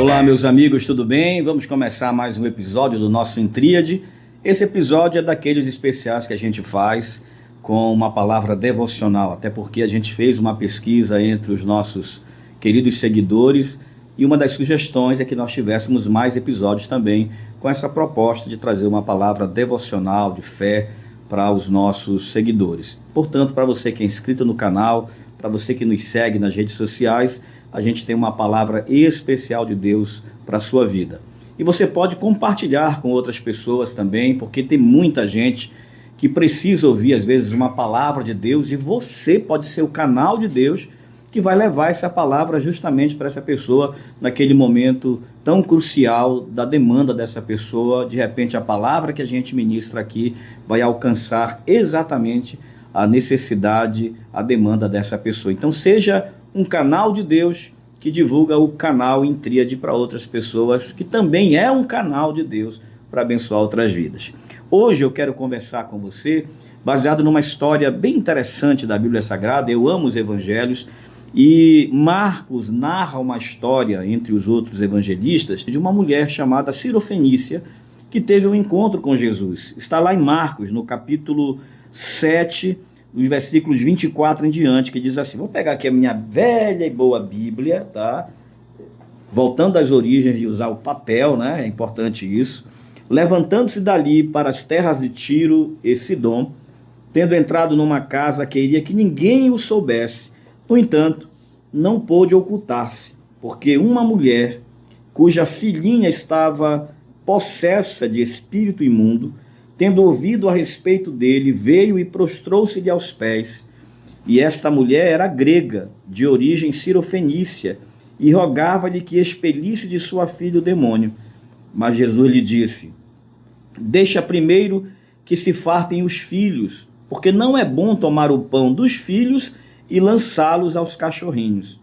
Olá, meus amigos, tudo bem? Vamos começar mais um episódio do nosso Intríade. Esse episódio é daqueles especiais que a gente faz com uma palavra devocional, até porque a gente fez uma pesquisa entre os nossos queridos seguidores e uma das sugestões é que nós tivéssemos mais episódios também com essa proposta de trazer uma palavra devocional, de fé, para os nossos seguidores. Portanto, para você que é inscrito no canal, para você que nos segue nas redes sociais, a gente tem uma palavra especial de Deus para a sua vida. E você pode compartilhar com outras pessoas também, porque tem muita gente que precisa ouvir, às vezes, uma palavra de Deus, e você pode ser o canal de Deus que vai levar essa palavra justamente para essa pessoa naquele momento tão crucial da demanda dessa pessoa. De repente, a palavra que a gente ministra aqui vai alcançar exatamente a necessidade, a demanda dessa pessoa. Então, seja um canal de Deus que divulga o canal Intríade para outras pessoas, que também é um canal de Deus para abençoar outras vidas. Hoje eu quero conversar com você, baseado numa história bem interessante da Bíblia Sagrada. Eu amo os evangelhos, e Marcos narra uma história, entre os outros evangelistas, de uma mulher chamada Sirofenícia, que teve um encontro com Jesus. Está lá em Marcos, no capítulo 7, os versículos 24 em diante, que diz assim, vou pegar aqui a minha velha e boa Bíblia, tá? Voltando às origens de usar o papel, né? É importante isso. Levantando-se dali para as terras de Tiro e Sidom, tendo entrado numa casa, queria que ninguém o soubesse. No entanto, não pôde ocultar-se, porque uma mulher, cuja filhinha estava possessa de espírito imundo, tendo ouvido a respeito dele, veio e prostrou-se-lhe aos pés. E esta mulher era grega, de origem sirofenícia, e rogava-lhe que expelisse de sua filha o demônio. Mas Jesus lhe disse, deixa primeiro que se fartem os filhos, porque não é bom tomar o pão dos filhos e lançá-los aos cachorrinhos.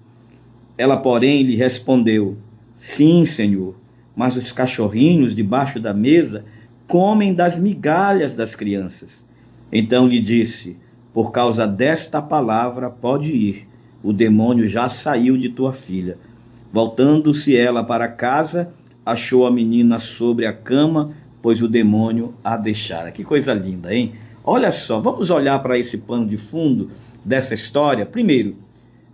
Ela, porém, lhe respondeu, sim, Senhor, mas os cachorrinhos debaixo da mesa comem das migalhas das crianças. Então lhe disse, por causa desta palavra pode ir, o demônio já saiu de tua filha. Voltando-se ela para casa, achou a menina sobre a cama, pois o demônio a deixara. Que coisa linda, hein? Olha só, vamos olhar para esse pano de fundo dessa história. Primeiro,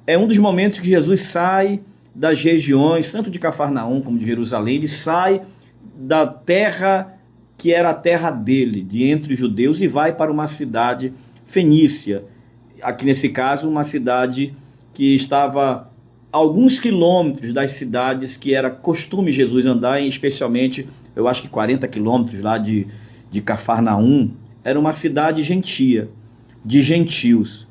é um dos momentos que Jesus sai das regiões, tanto de Cafarnaum como de Jerusalém. Ele sai da terra que era a terra dele, de entre os judeus, e vai para uma cidade fenícia. Aqui nesse caso, uma cidade que estava a alguns quilômetros das cidades que era costume Jesus andar, especialmente, eu acho que 40 quilômetros lá de Cafarnaum. Era uma cidade gentia, de gentios.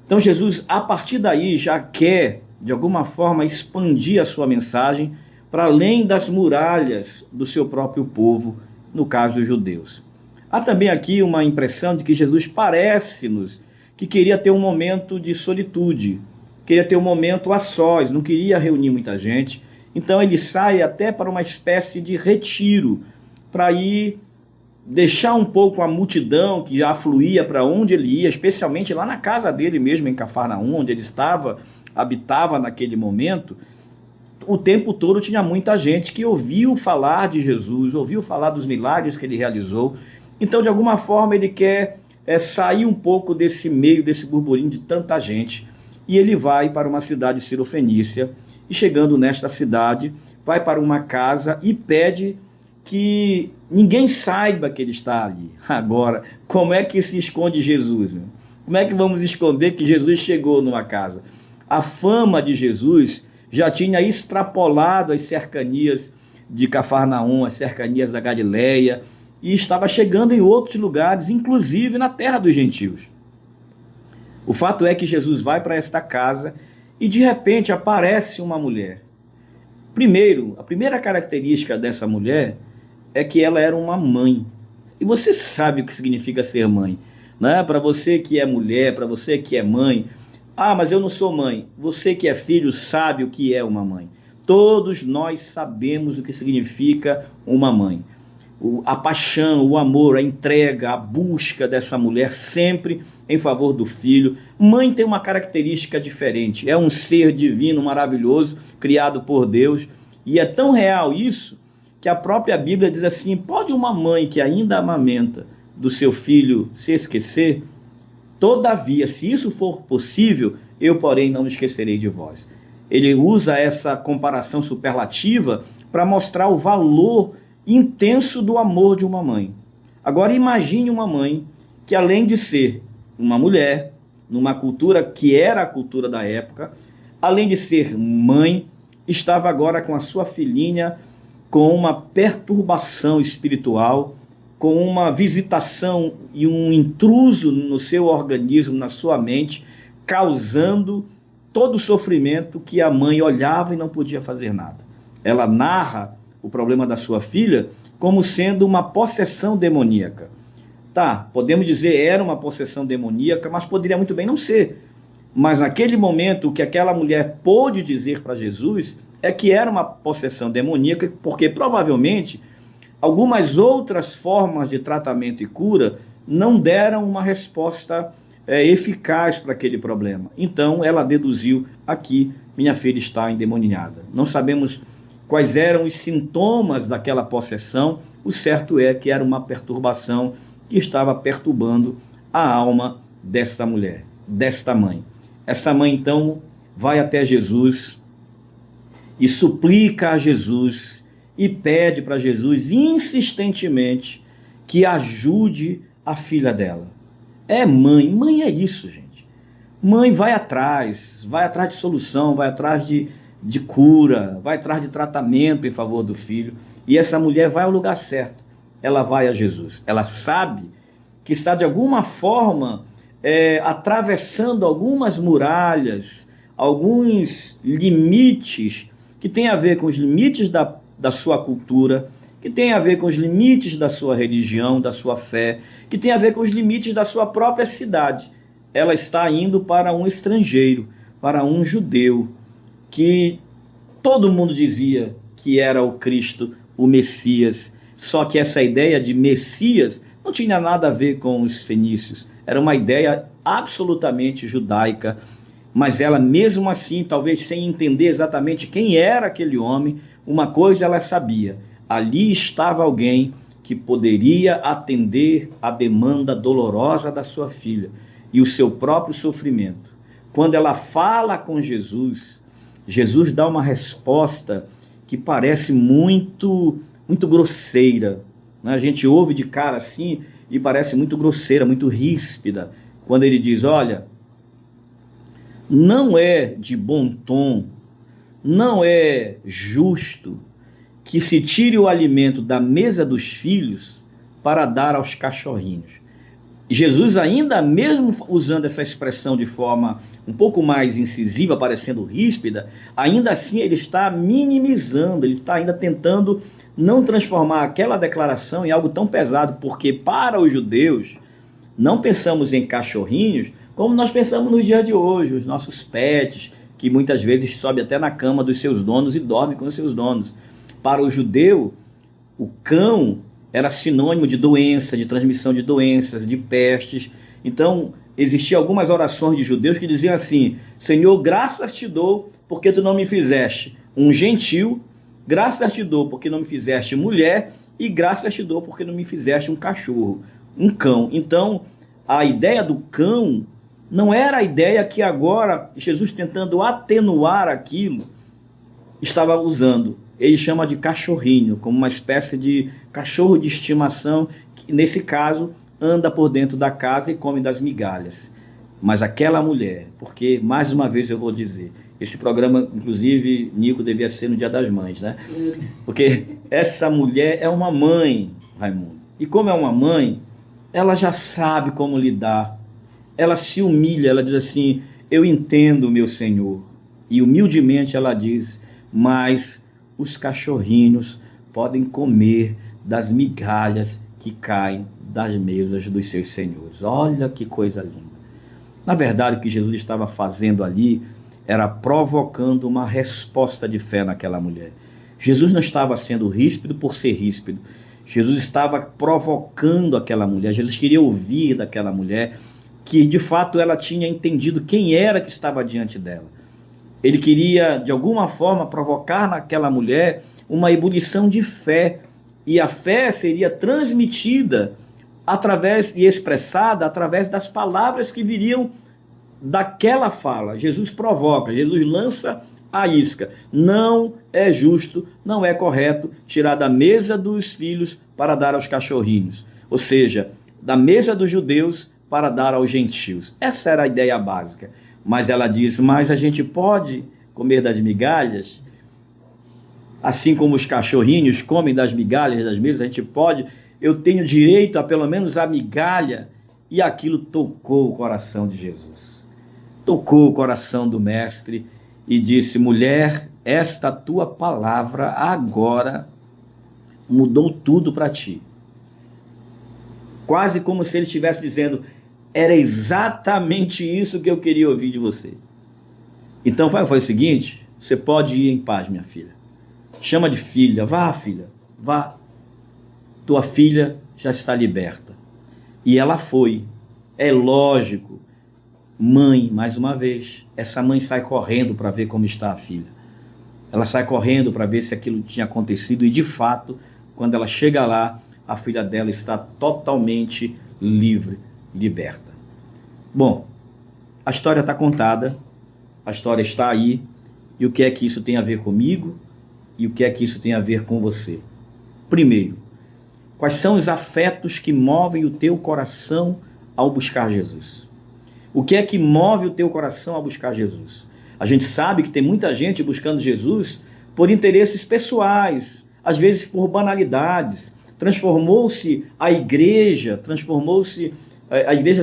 Então Jesus, a partir daí, já quer, de alguma forma, expandir a sua mensagem para além das muralhas do seu próprio povo, no caso dos judeus. Há também aqui uma impressão de que Jesus parece-nos que queria ter um momento de solitude, queria ter um momento a sós, não queria reunir muita gente. Então ele sai até para uma espécie de retiro, para ir deixar um pouco a multidão que afluía para onde ele ia, especialmente lá na casa dele mesmo, em Cafarnaum, onde ele habitava naquele momento. O tempo todo tinha muita gente que ouviu falar de Jesus, ouviu falar dos milagres que ele realizou. Então, de alguma forma, ele quer sair um pouco desse meio, desse burburinho de tanta gente. E ele vai para uma cidade sirofenícia, e chegando nesta cidade, vai para uma casa e pede que ninguém saiba que ele está ali. Agora, como é que se esconde Jesus, meu? Como é que vamos esconder que Jesus chegou numa casa? A fama de Jesus já tinha extrapolado as cercanias de Cafarnaum, as cercanias da Galileia, e estava chegando em outros lugares, inclusive na terra dos gentios. O fato é que Jesus vai para esta casa e de repente aparece uma mulher. Primeiro, a primeira característica dessa mulher é que ela era uma mãe. E você sabe o que significa ser mãe, né? Para você que é mulher, para você que é mãe, mas eu não sou mãe. Você que é filho sabe o que é uma mãe. Todos nós sabemos o que significa uma mãe. A paixão, o amor, a entrega, a busca dessa mulher sempre em favor do filho. Mãe tem uma característica diferente, é um ser divino, maravilhoso, criado por Deus, E é tão real isso, que a própria Bíblia diz assim: pode uma mãe que ainda amamenta do seu filho se esquecer? Todavia, se isso for possível, eu, porém, não me esquecerei de vós. Ele usa essa comparação superlativa para mostrar o valor intenso do amor de uma mãe. Agora imagine uma mãe que, além de ser uma mulher, numa cultura que era a cultura da época, além de ser mãe, estava agora com a sua filhinha com uma perturbação espiritual, com uma visitação e um intruso no seu organismo, na sua mente, causando todo o sofrimento que a mãe olhava e não podia fazer nada. Ela narra o problema da sua filha como sendo uma possessão demoníaca. Tá, podemos dizer era uma possessão demoníaca, mas poderia muito bem não ser. Mas naquele momento, o que aquela mulher pôde dizer para Jesus é que era uma possessão demoníaca, porque provavelmente algumas outras formas de tratamento e cura não deram uma resposta eficaz para aquele problema. Então ela deduziu: aqui minha filha está endemoniada. Não sabemos quais eram os sintomas daquela possessão, o certo é que era uma perturbação que estava perturbando a alma desta mulher, desta mãe. Esta mãe então vai até Jesus e suplica a Jesus e pede para Jesus insistentemente que ajude a filha dela. Mãe é isso, gente. Mãe vai atrás de solução, vai atrás de cura, vai atrás de tratamento em favor do filho. E essa mulher vai ao lugar certo, ela vai a Jesus. Ela sabe que está de alguma forma atravessando algumas muralhas, alguns limites que tem a ver com os limites da sua cultura, que tem a ver com os limites da sua religião, da sua fé, que tem a ver com os limites da sua própria cidade. Ela está indo para um estrangeiro, para um judeu, que todo mundo dizia que era o Cristo, o Messias, só que essa ideia de Messias não tinha nada a ver com os fenícios, era uma ideia absolutamente judaica. Mas ela, mesmo assim, talvez sem entender exatamente quem era aquele homem, uma coisa ela sabia: ali estava alguém que poderia atender a demanda dolorosa da sua filha e o seu próprio sofrimento. Quando ela fala com Jesus, Jesus dá uma resposta que parece muito grosseira, né? A gente ouve de cara assim e parece muito grosseira, muito ríspida, quando ele diz: olha, não é de bom tom, não é justo que se tire o alimento da mesa dos filhos para dar aos cachorrinhos. Jesus, ainda mesmo usando essa expressão de forma um pouco mais incisiva, parecendo ríspida, ainda assim ele está minimizando, ele está ainda tentando não transformar aquela declaração em algo tão pesado, porque para os judeus, não pensamos em cachorrinhos como nós pensamos no dia de hoje, os nossos pets, que muitas vezes sobem até na cama dos seus donos e dormem com os seus donos. Para o judeu, o cão era sinônimo de doença, de transmissão de doenças, de pestes. Então, existiam algumas orações de judeus que diziam assim: Senhor, graças te dou porque tu não me fizeste um gentil, graças te dou porque não me fizeste mulher, e graças te dou porque não me fizeste um cachorro, um cão. Então, a ideia do cão não era a ideia que agora Jesus, tentando atenuar aquilo, estava usando. Ele chama de cachorrinho, como uma espécie de cachorro de estimação, que nesse caso anda por dentro da casa e come das migalhas. Mas aquela mulher, porque mais uma vez eu vou dizer, esse programa, inclusive, Nico, devia ser no Dia das Mães, né? Porque essa mulher é uma mãe, Raimundo. E como é uma mãe, ela já sabe como lidar. Ela se humilha, ela diz assim: eu entendo, meu Senhor. E humildemente ela diz: mas os cachorrinhos podem comer das migalhas que caem das mesas dos seus senhores. Olha que coisa linda. Na verdade, o que Jesus estava fazendo ali era provocando uma resposta de fé naquela mulher. Jesus não estava sendo ríspido por ser ríspido. Jesus estava provocando aquela mulher. Jesus queria ouvir daquela mulher que, de fato, ela tinha entendido quem era que estava diante dela. Ele queria, de alguma forma, provocar naquela mulher uma ebulição de fé. E a fé seria transmitida através e expressada através das palavras que viriam daquela fala. Jesus provoca, Jesus lança a isca. Não é justo, não é correto tirar da mesa dos filhos para dar aos cachorrinhos. Ou seja, da mesa dos judeus para dar aos gentios. Essa era a ideia básica. Mas ela diz, mas a gente pode comer das migalhas? Assim como os cachorrinhos comem das migalhas das mesas, a gente pode, eu tenho direito a pelo menos a migalha. E aquilo tocou o coração de Jesus. Tocou o coração do mestre e disse, mulher, esta tua palavra agora mudou tudo para ti. Quase como se ele estivesse dizendo, era exatamente isso que eu queria ouvir de você. Então foi o seguinte, você pode ir em paz, minha filha. Chama de filha, vá filha, vá. Tua filha já está liberta. E ela foi. É lógico, mãe, mais uma vez, essa mãe sai correndo para ver como está a filha. Ela sai correndo para ver se aquilo tinha acontecido e de fato, quando ela chega lá, a filha dela está totalmente livre, liberta. Bom, a história está contada, a história está aí, e o que é que isso tem a ver comigo? E o que é que isso tem a ver com você? Primeiro, quais são os afetos que movem o teu coração ao buscar Jesus? O que é que move o teu coração a buscar Jesus? A gente sabe que tem muita gente buscando Jesus por interesses pessoais, às vezes por banalidades. Transformou-se a igreja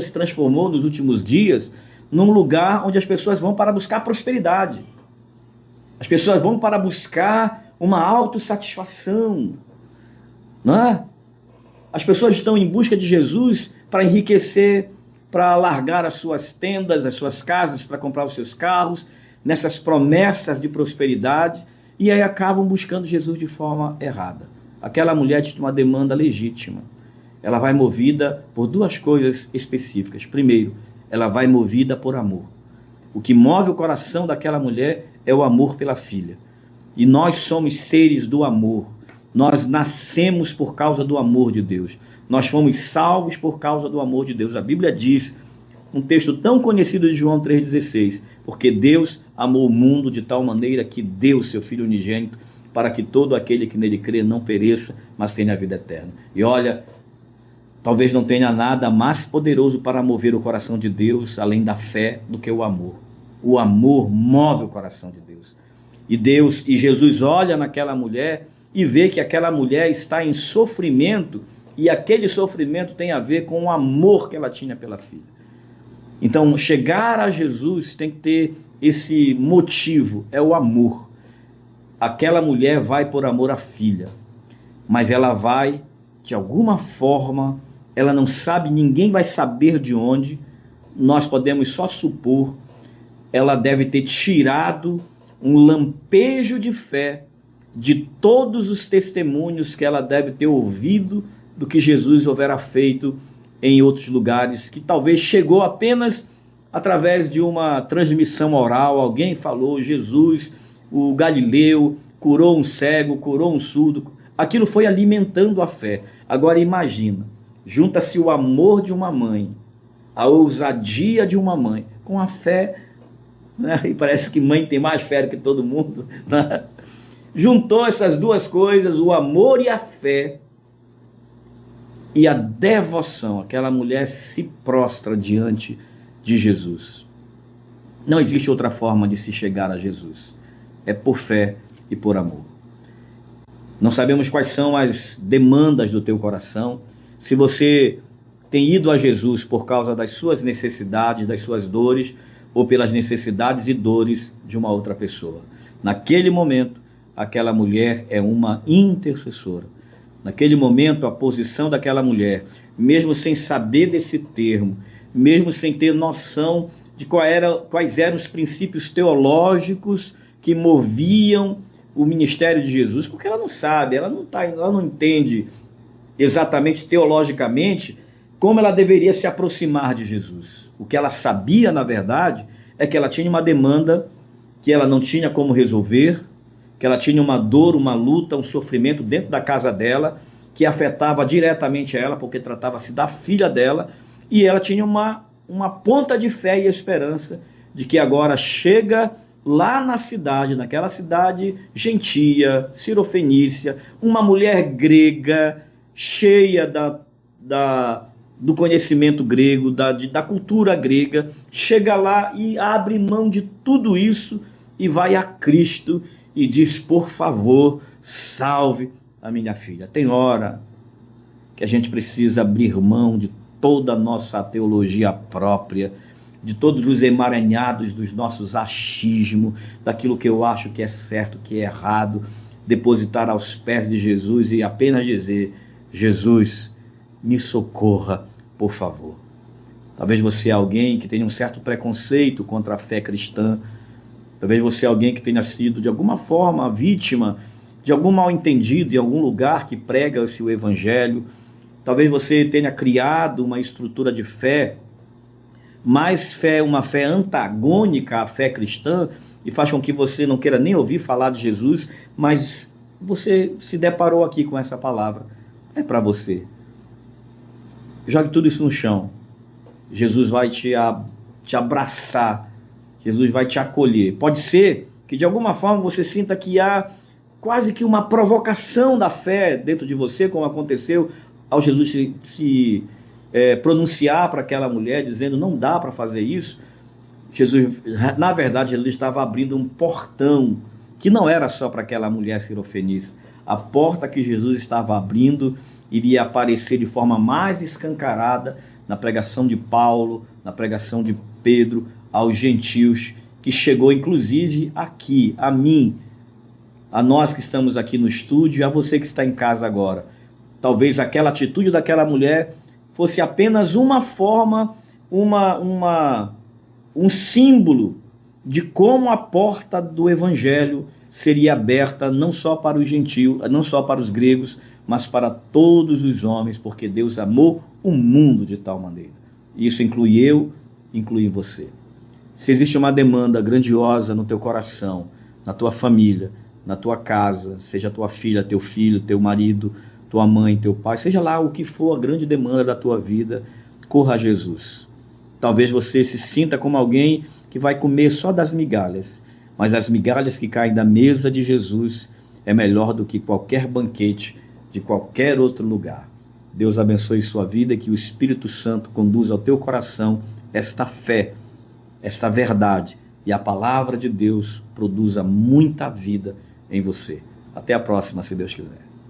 se transformou nos últimos dias num lugar onde as pessoas vão para buscar prosperidade. As pessoas vão para buscar uma autossatisfação, não é? As pessoas estão em busca de Jesus para enriquecer, para largar as suas tendas, as suas casas, para comprar os seus carros, nessas promessas de prosperidade, e aí acabam buscando Jesus de forma errada. Aquela mulher tinha uma demanda legítima. Ela vai movida por duas coisas específicas. Primeiro, ela vai movida por amor. O que move o coração daquela mulher é o amor pela filha. E nós somos seres do amor. Nós nascemos por causa do amor de Deus. Nós fomos salvos por causa do amor de Deus. A Bíblia diz, um texto tão conhecido de João 3,16, porque Deus amou o mundo de tal maneira que deu seu Filho unigênito para que todo aquele que nele crê não pereça, mas tenha a vida eterna. E olha, talvez não tenha nada mais poderoso para mover o coração de Deus, além da fé, do que o amor. O amor move o coração de Deus. E Jesus olha naquela mulher e vê que aquela mulher está em sofrimento, e aquele sofrimento tem a ver com o amor que ela tinha pela filha. Então, chegar a Jesus tem que ter esse motivo, é o amor. Aquela mulher vai por amor à filha, mas ela vai, de alguma forma, ela não sabe, ninguém vai saber de onde, nós podemos só supor, ela deve ter tirado um lampejo de fé de todos os testemunhos que ela deve ter ouvido do que Jesus houvera feito em outros lugares, que talvez chegou apenas através de uma transmissão oral, alguém falou, Jesus, o Galileu, curou um cego, curou um surdo, aquilo foi alimentando a fé. Agora imagina, junta-se o amor de uma mãe, a ousadia de uma mãe, com a fé, né? E parece que mãe tem mais fé do que todo mundo, né? Juntou essas duas coisas, o amor e a fé, e a devoção. Aquela mulher se prostra diante de Jesus. Não existe outra forma de se chegar a Jesus. É por fé e por amor. Não sabemos quais são as demandas do teu coração. Se você tem ido a Jesus por causa das suas necessidades, das suas dores, ou pelas necessidades e dores de uma outra pessoa. Naquele momento, aquela mulher é uma intercessora. Naquele momento, a posição daquela mulher, mesmo sem saber desse termo, mesmo sem ter noção de quais eram os princípios teológicos que moviam o ministério de Jesus, porque ela não sabe, ela não entende exatamente teologicamente como ela deveria se aproximar de Jesus. O que ela sabia, na verdade, é que ela tinha uma demanda que ela não tinha como resolver, que ela tinha uma dor, uma luta, um sofrimento dentro da casa dela, que afetava diretamente ela, porque tratava-se da filha dela, e ela tinha uma ponta de fé e esperança de que agora chega lá na cidade, naquela cidade gentia, cirofenícia, uma mulher grega, cheia do conhecimento grego, da cultura grega, chega lá e abre mão de tudo isso e vai a Cristo e diz: por favor, salve a minha filha. Tem hora que a gente precisa abrir mão de toda a nossa teologia própria, de todos os emaranhados dos nossos achismos, daquilo que eu acho que é certo, que é errado, depositar aos pés de Jesus e apenas dizer: Jesus, me socorra, por favor. Talvez você é alguém que tenha um certo preconceito contra a fé cristã, talvez você é alguém que tenha sido de alguma forma vítima de algum mal-entendido em algum lugar que prega esse evangelho. Talvez você tenha criado uma estrutura de fé, mais fé, uma fé antagônica à fé cristã, e faz com que você não queira nem ouvir falar de Jesus, mas você se deparou aqui com essa palavra. É para você. Jogue tudo isso no chão. Jesus vai te abraçar. Jesus vai te acolher. Pode ser que de alguma forma você sinta que há quase que uma provocação da fé dentro de você, como aconteceu ao Jesus se pronunciar para aquela mulher, dizendo: não dá para fazer isso. Jesus, na verdade, ele estava abrindo um portão que não era só para aquela mulher sirofenícia. A porta que Jesus estava abrindo iria aparecer de forma mais escancarada na pregação de Paulo, na pregação de Pedro aos gentios, que chegou inclusive aqui, a mim, a nós que estamos aqui no estúdio, e a você que está em casa agora. Talvez aquela atitude daquela mulher fosse apenas uma forma, um símbolo de como a porta do evangelho seria aberta não só para os gentios, não só para os gregos, mas para todos os homens, porque Deus amou o mundo de tal maneira. E isso inclui eu, inclui você. Se existe uma demanda grandiosa no teu coração, na tua família, na tua casa, seja tua filha, teu filho, teu marido, tua mãe, teu pai, seja lá o que for a grande demanda da tua vida, corra a Jesus. Talvez você se sinta como alguém que vai comer só das migalhas, mas as migalhas que caem da mesa de Jesus é melhor do que qualquer banquete de qualquer outro lugar. Deus abençoe sua vida e que o Espírito Santo conduza ao teu coração esta fé, esta verdade, e a palavra de Deus produza muita vida em você. Até a próxima, se Deus quiser.